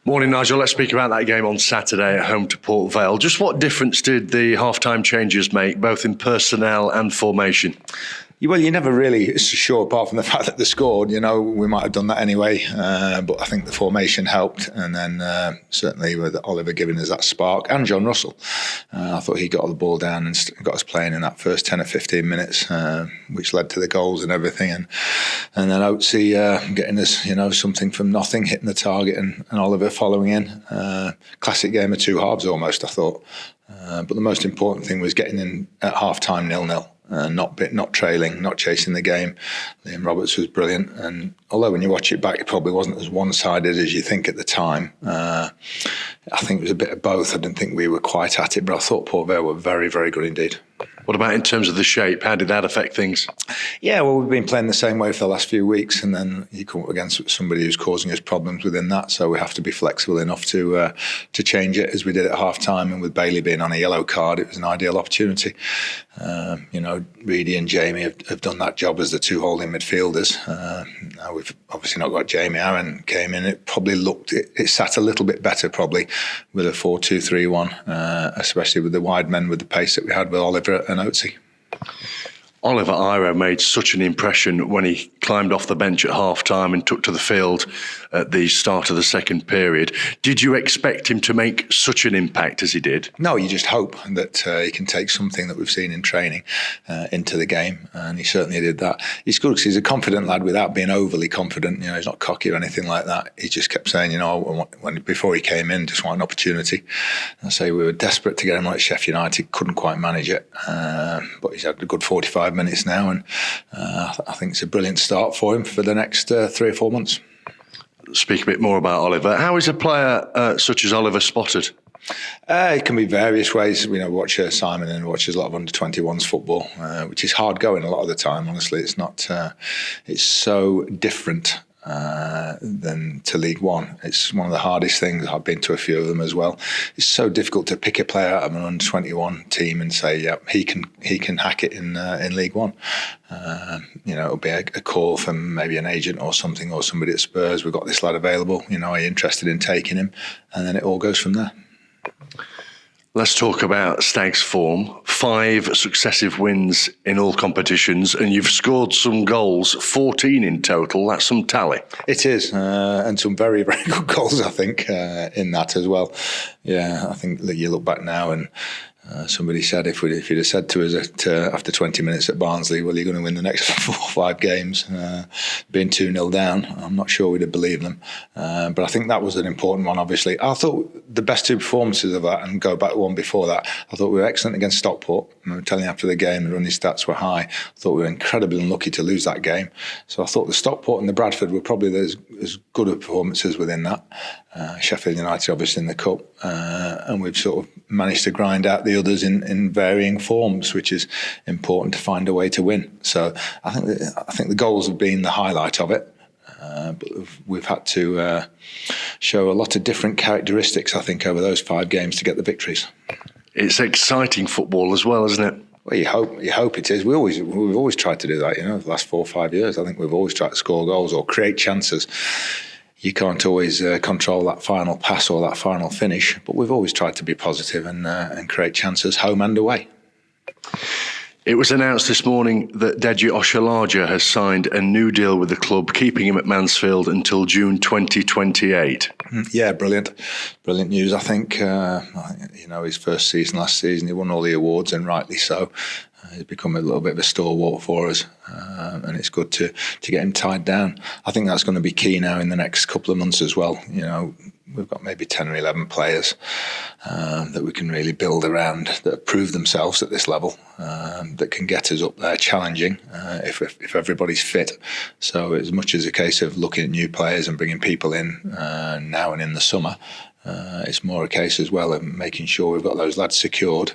Morning, Nigel. Let's speak about that game on Saturday at home to Port Vale. Just what difference did the half-time changes make, both in personnel and formation? Well, you're never really sure, apart from the fact that they scored. We might have done that anyway, but I think the formation helped, and then certainly with Oliver giving us that spark, and John Russell. I thought he got the ball down and got us playing in that first 10 or 15 minutes, which led to the goals and everything. And then Oatsy getting us, something from nothing, hitting the target, and Oliver following in. Classic game of two halves almost, I thought. But the most important thing was getting in at half-time 0-0. Not trailing, not chasing the game. Liam Roberts was brilliant, and although when you watch it back, it probably wasn't as one-sided as you think at the time. I think it was a bit of both. I didn't think we were quite at it, but I thought Port Vale were very, very good indeed. What about in terms of the shape? How did that affect things? Yeah, well, we've been playing the same way for the last few weeks, and then you come up against somebody who's causing us problems within that, so we have to be flexible enough to change it, as we did at half-time. And with Bailey being on a yellow card, it was an ideal opportunity. Reedy and Jamie have done that job as the two holding midfielders. Now we've obviously not got Jamie. Aaron came in. It probably it sat a little bit better probably with a 4-2-3-1, especially with the wide men with the pace that we had with Oliver and Oatsy. Oliver Iro made such an impression when he climbed off the bench at half-time and took to the field at the start of the second period. Did you expect him to make such an impact as he did? No, you just hope that he can take something that we've seen in training into the game, and he certainly did that. He's good because he's a confident lad without being overly confident. He's not cocky or anything like that. He just kept saying, before he came in, just want an opportunity. I say we were desperate to get him like Sheffield United, couldn't quite manage it, but he's had a good 45 minutes now, and I think it's a brilliant start for him for the next 3 or 4 months. Speak a bit more about Oliver. How is a player such as Oliver spotted? It can be various ways. Watch Simon and watches a lot of under-21s football, which is hard going a lot of the time. Honestly, it's not. It's so different than to League One. It's one of the hardest things. I've been to a few of them as well. It's so difficult to pick a player out of an under-21 team and say, yeah, he can hack it in League One. It'll be a call from maybe an agent or something, or somebody at Spurs. We've got this lad available. Are you interested in taking him? And then it all goes from there. Let's talk about Stag's form. 5 successive wins in all competitions, and you've scored some goals, 14 in total. That's some tally. It is, and some very, very good goals, I think, in that as well. Yeah, I think that you look back now and somebody said if you'd have said to us after 20 minutes at Barnsley, well, you're going to win the next 4 or 5 games, being 2-0 down, I'm not sure we'd have believed them. But I think that was an important one, obviously. I thought the best 2 performances of that, and go back one before that, I thought we were excellent against Stockport. I remember telling you after the game, the running stats were high. I thought we were incredibly unlucky to lose that game. So I thought the Stockport and the Bradford were probably as good of performances within that. Sheffield United, obviously, in the Cup. And we've sort of managed to grind out the others in varying forms, which is important to find a way to win. So I think the goals have been the highlight of it. But we've had to show a lot of different characteristics, I think, over those 5 games to get the victories. It's exciting football as well, isn't it? Well, you hope it is. We've always tried to do that. The last 4 or 5 years, I think we've always tried to score goals or create chances. You can't always control that final pass or that final finish, but we've always tried to be positive and create chances home and away. It was announced this morning that Deji Oshalaja has signed a new deal with the club, keeping him at Mansfield until June 2028. Yeah, brilliant news. I think his first season last season, he won all the awards, and rightly so. He's become a little bit of a stalwart for us, and it's good to get him tied down. I think that's going to be key now in the next couple of months as well. We've got maybe 10 or 11 players that we can really build around, that have proved themselves at this level, that can get us up there challenging if everybody's fit. So as much as a case of looking at new players and bringing people in now and in the summer, it's more a case as well of making sure we've got those lads secured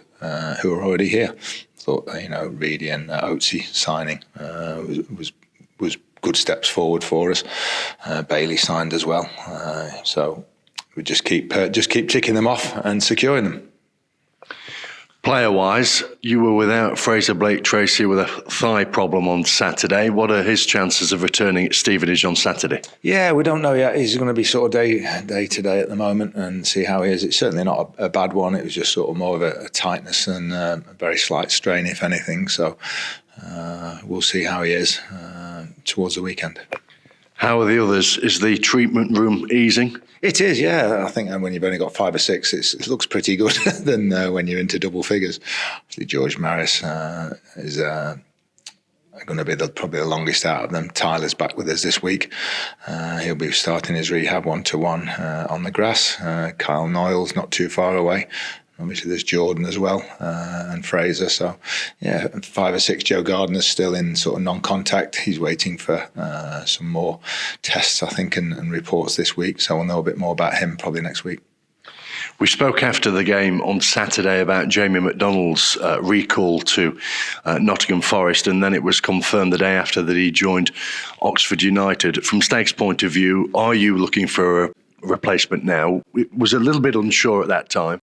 who are already here. Thought Reedy and Oatsy signing was good steps forward for us. Bailey signed as well, so we just keep ticking them off and securing them. Player-wise, you were without Fraser Blake-Tracy with a thigh problem on Saturday. What are his chances of returning at Stevenage on Saturday? Yeah, we don't know yet. He's going to be sort of day to day at the moment and see how he is. It's certainly not a bad one. It was just sort of more of a tightness and a very slight strain, if anything. So we'll see how he is towards the weekend. How are the others? Is the treatment room easing? It is, yeah. I think when you've only got 5 or 6, it looks pretty good than when you're into double figures. Obviously, George Maris is going to be probably the longest out of them. Tyler's back with us this week. He'll be starting his rehab 1-to-1 on the grass. Kyle Noyle's not too far away. Obviously, there's Jordan as well, and Fraser. So, yeah, 5 or 6. Joe Gardner's still in sort of non-contact. He's waiting for some more tests, I think, and reports this week. So we'll know a bit more about him probably next week. We spoke after the game on Saturday about Jamie McDonald's recall to Nottingham Forest, and then it was confirmed the day after that he joined Oxford United. From Stag's point of view, are you looking for a replacement now? It was a little bit unsure at that time.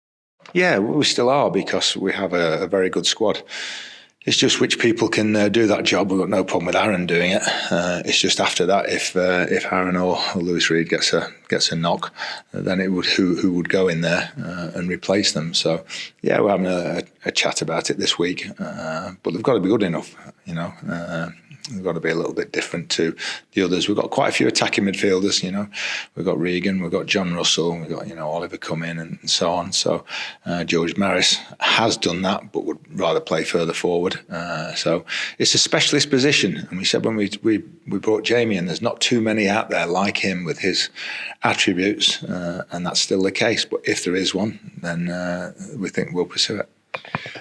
Yeah, we still are because we have a very good squad. It's just which people can do that job. We've got no problem with Aaron doing it. It's just after that, if Aaron or Lewis Reed gets a knock, then it would who would go in there and replace them. So yeah, we're having a chat about it this week, but they've got to be good enough, you know. We've got to be a little bit different to the others. We've got quite a few attacking midfielders, you know. We've got Regan, we've got John Russell, we've got, Oliver come in and so on. So George Maris has done that, but would rather play further forward. So it's a specialist position. And we said when we brought Jamie in, there's not too many out there like him with his attributes, and that's still the case. But if there is one, then we think we'll pursue it.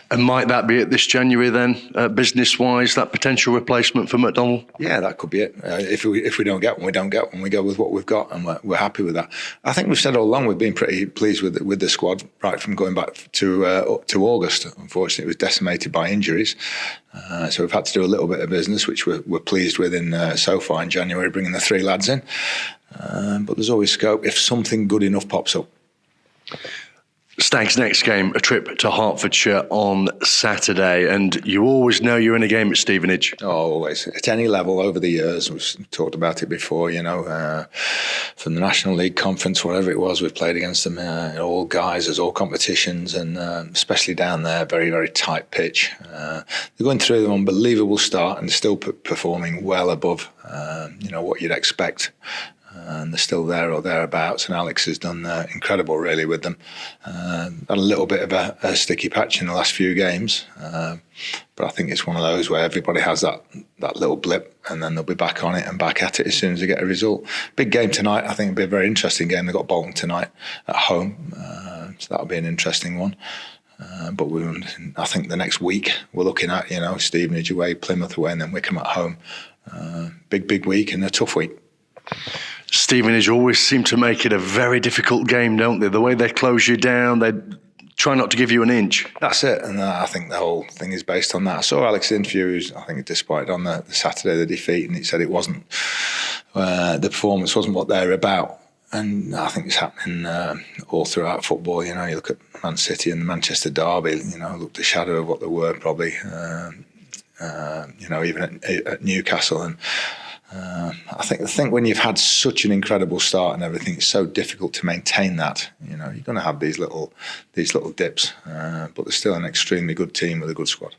And might that be it this January then, business-wise, that potential replacement for McDonald? Yeah, that could be it. If we don't get one, we don't get one. We go with what we've got, and we're happy with that. I think we've said all along we've been pretty pleased with the squad, right from going back to August. Unfortunately, it was decimated by injuries, so we've had to do a little bit of business, which we're pleased with so far in January, bringing the 3 lads in. But there's always scope if something good enough pops up. Stag's next game, a trip to Hertfordshire on Saturday, and you always know you're in a game at Stevenage. Oh, always. At any level over the years, we've talked about it before, from the National League Conference, whatever it was, we've played against them, all guys, all competitions, and especially down there, very, very tight pitch. They're going through an unbelievable start and still performing well above, what you'd expect. And they're still there or thereabouts, and Alex has done incredible really with them. Had a little bit of a sticky patch in the last few games, but I think it's one of those where everybody has that little blip, and then they'll be back on it and back at it as soon as they get a result. Big game tonight. I think it'll be a very interesting game. They've got Bolton tonight at home, so that'll be an interesting one. But I think the next week we're looking at Stevenage away, Plymouth away, and then Wickham at home. Big week and a tough week. Stevenage always seem to make it a very difficult game, don't they? The way they close you down, they try not to give you an inch. That's it, and I think the whole thing is based on that. I saw Alex's interview, I think it disappointed on the Saturday, the defeat, and he said it wasn't, the performance wasn't what they're about. And I think it's happening all throughout football. You look at Man City and the Manchester derby, looked a shadow of what they were probably, even at Newcastle. And I think when you've had such an incredible start and everything, it's so difficult to maintain that. You're going to have these little dips, but they're still an extremely good team with a good squad.